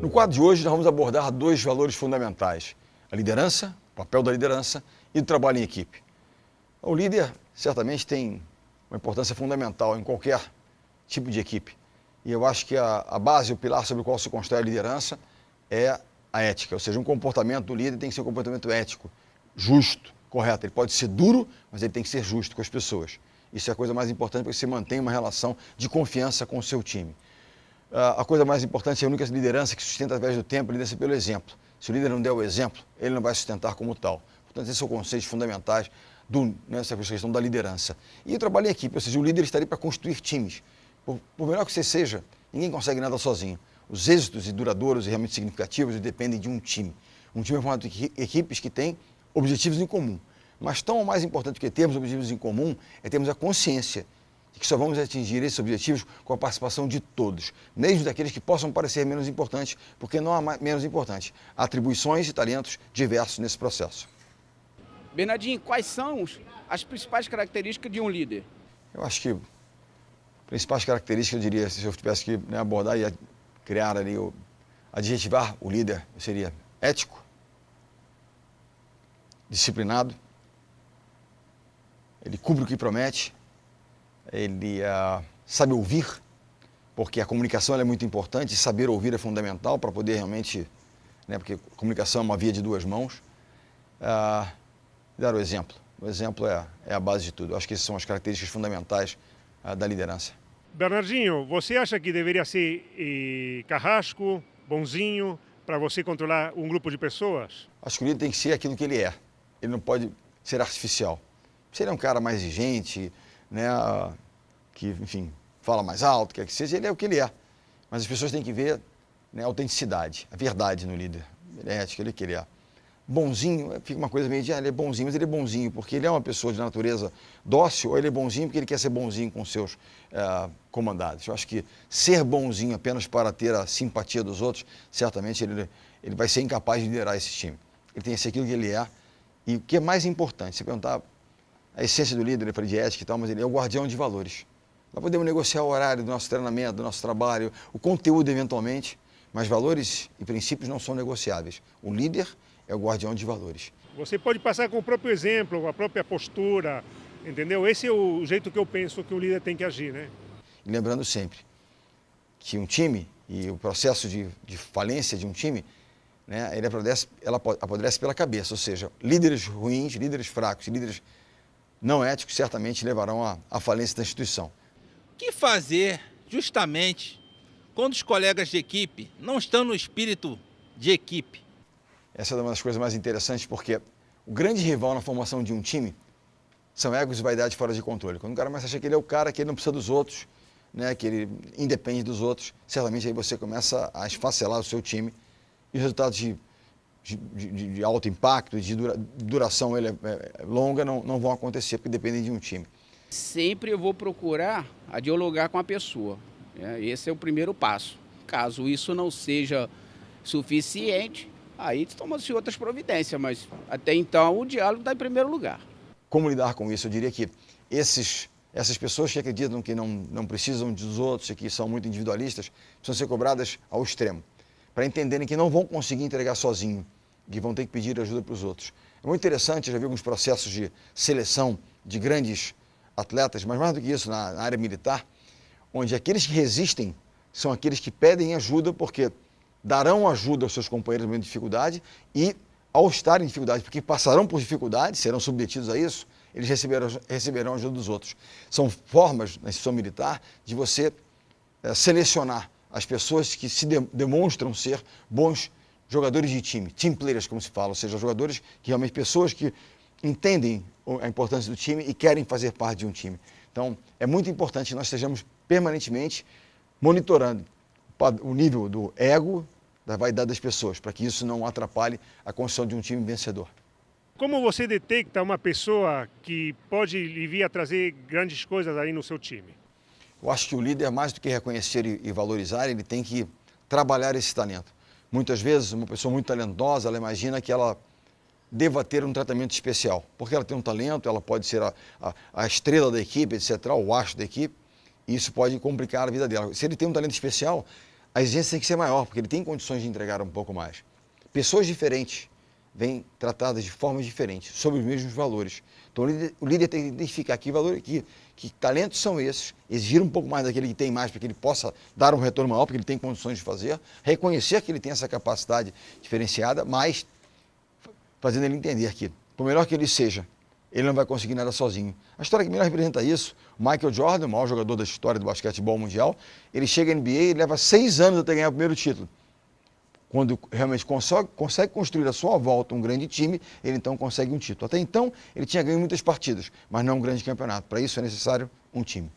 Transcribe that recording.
No quadro de hoje, nós vamos abordar dois valores fundamentais: a liderança, o papel da liderança e o trabalho em equipe. O líder certamente tem uma importância fundamental em qualquer tipo de equipe. E eu acho que a base, o pilar sobre o qual se constrói a liderança é a ética. Ou seja, um comportamento do líder tem que ser um comportamento ético, justo, correto. Ele pode ser duro, mas ele tem que ser justo com as pessoas. Isso é a coisa mais importante para que você mantenha uma relação de confiança com o seu time. A coisa mais importante é a única liderança que sustenta através do tempo, a liderança pelo exemplo. Se o líder não der o exemplo, ele não vai sustentar como tal. Portanto, esses são conceitos fundamentais nessa questão da liderança. E o trabalho em equipe, ou seja, o líder está ali para construir times. Por melhor que você seja, ninguém consegue nada sozinho. Os êxitos duradouros e realmente significativos dependem de um time. Um time é formado de equipes que têm objetivos em comum. Mas tão mais importante que termos objetivos em comum é termos a consciência de que só vamos atingir esses objetivos com a participação de todos, mesmo daqueles que possam parecer menos importantes, porque não há menos importantes. Há atribuições e talentos diversos nesse processo. Bernardinho, quais são as principais características de um líder? Eu acho que principais características, eu diria, se eu tivesse que abordar e criar ali, adjetivar o líder, seria ético, disciplinado, ele cumpre o que promete, ele sabe ouvir, porque a comunicação é muito importante, e saber ouvir é fundamental para poder realmente, porque a comunicação é uma via de duas mãos. Dar o exemplo. O exemplo é a base de tudo. Eu acho que essas são as características fundamentais da liderança. Bernardinho, você acha que deveria ser carrasco, bonzinho, para você controlar um grupo de pessoas? Acho que o líder tem que ser aquilo que ele é. Ele não pode ser artificial. Se ele é um cara mais exigente, que, enfim, fala mais alto, quer que seja, ele é o que ele é. Mas as pessoas têm que ver a autenticidade, a verdade no líder. Ele é ético, ele é o que ele é. Bonzinho, fica uma coisa meio de, ele é bonzinho, mas ele é bonzinho porque ele é uma pessoa de natureza dócil, ou ele é bonzinho porque ele quer ser bonzinho com seus comandados. Eu acho que ser bonzinho apenas para ter a simpatia dos outros, certamente ele vai ser incapaz de liderar esse time. Ele tem que ser aquilo que ele é. E o que é mais importante, você perguntar a essência do líder, ele fala de ética e tal, mas ele é o guardião de valores. Nós podemos negociar o horário do nosso treinamento, do nosso trabalho, o conteúdo eventualmente, mas valores e princípios não são negociáveis. O líder é o guardião de valores. Você pode passar com o próprio exemplo, com a própria postura, entendeu? Esse é o jeito que eu penso que o líder tem que agir, né? E lembrando sempre que um time e o processo de falência de um time, ela apodrece pela cabeça, ou seja, líderes ruins, líderes fracos, líderes não éticos certamente levarão à falência da instituição. O que fazer justamente quando os colegas de equipe não estão no espírito de equipe? Essa é uma das coisas mais interessantes, porque o grande rival na formação de um time são egos e vaidade fora de controle. Quando o cara começa a achar que ele é o cara, que ele não precisa dos outros, que ele independe dos outros, certamente aí você começa a esfacelar o seu time e os resultados de alto impacto, de duração longa não vão acontecer, porque dependem de um time. Sempre eu vou procurar dialogar com a pessoa. Esse é o primeiro passo. Caso isso não seja suficiente, aí toma-se outras providências, mas até então o diálogo está em primeiro lugar. Como lidar com isso? Eu diria que essas pessoas que acreditam que não precisam dos outros e que são muito individualistas, precisam ser cobradas ao extremo, para entenderem que não vão conseguir entregar sozinho, que vão ter que pedir ajuda para os outros. É muito interessante, eu já vi alguns processos de seleção de grandes atletas, mas mais do que isso, na área militar, onde aqueles que resistem são aqueles que pedem ajuda porque darão ajuda aos seus companheiros no momento de dificuldade e, ao estarem em dificuldade, porque passarão por dificuldade, serão submetidos a isso, eles receberão ajuda dos outros. São formas, na instituição militar, de você selecionar as pessoas que se demonstram ser bons jogadores de time, team players, como se fala, ou seja, jogadores que realmente, pessoas que entendem a importância do time e querem fazer parte de um time. Então, é muito importante que nós estejamos permanentemente monitorando o nível do ego, da vaidade das pessoas, para que isso não atrapalhe a construção de um time vencedor. Como você detecta uma pessoa que pode lhe vir a trazer grandes coisas aí no seu time? Eu acho que o líder, mais do que reconhecer e valorizar, ele tem que trabalhar esse talento. Muitas vezes, uma pessoa muito talentosa, ela imagina que ela deva ter um tratamento especial. Porque ela tem um talento, ela pode ser a estrela da equipe, etc., o astro da equipe, E isso pode complicar a vida dela. Se ele tem um talento especial, a exigência tem que ser maior, porque ele tem condições de entregar um pouco mais. Pessoas diferentes vêm tratadas de formas diferentes, sobre os mesmos valores. Então o líder tem que identificar que talentos são esses, exigir um pouco mais daquele que tem mais, para que ele possa dar um retorno maior, porque ele tem condições de fazer, reconhecer que ele tem essa capacidade diferenciada, mas fazendo ele entender que, por melhor que ele seja, ele não vai conseguir nada sozinho. A história que melhor representa isso, o Michael Jordan, o maior jogador da história do basquetebol mundial, ele chega à NBA e leva 6 anos até ganhar o primeiro título. Quando realmente consegue construir à sua volta um grande time, ele então consegue um título. Até então, ele tinha ganho muitas partidas, mas não um grande campeonato. Para isso é necessário um time.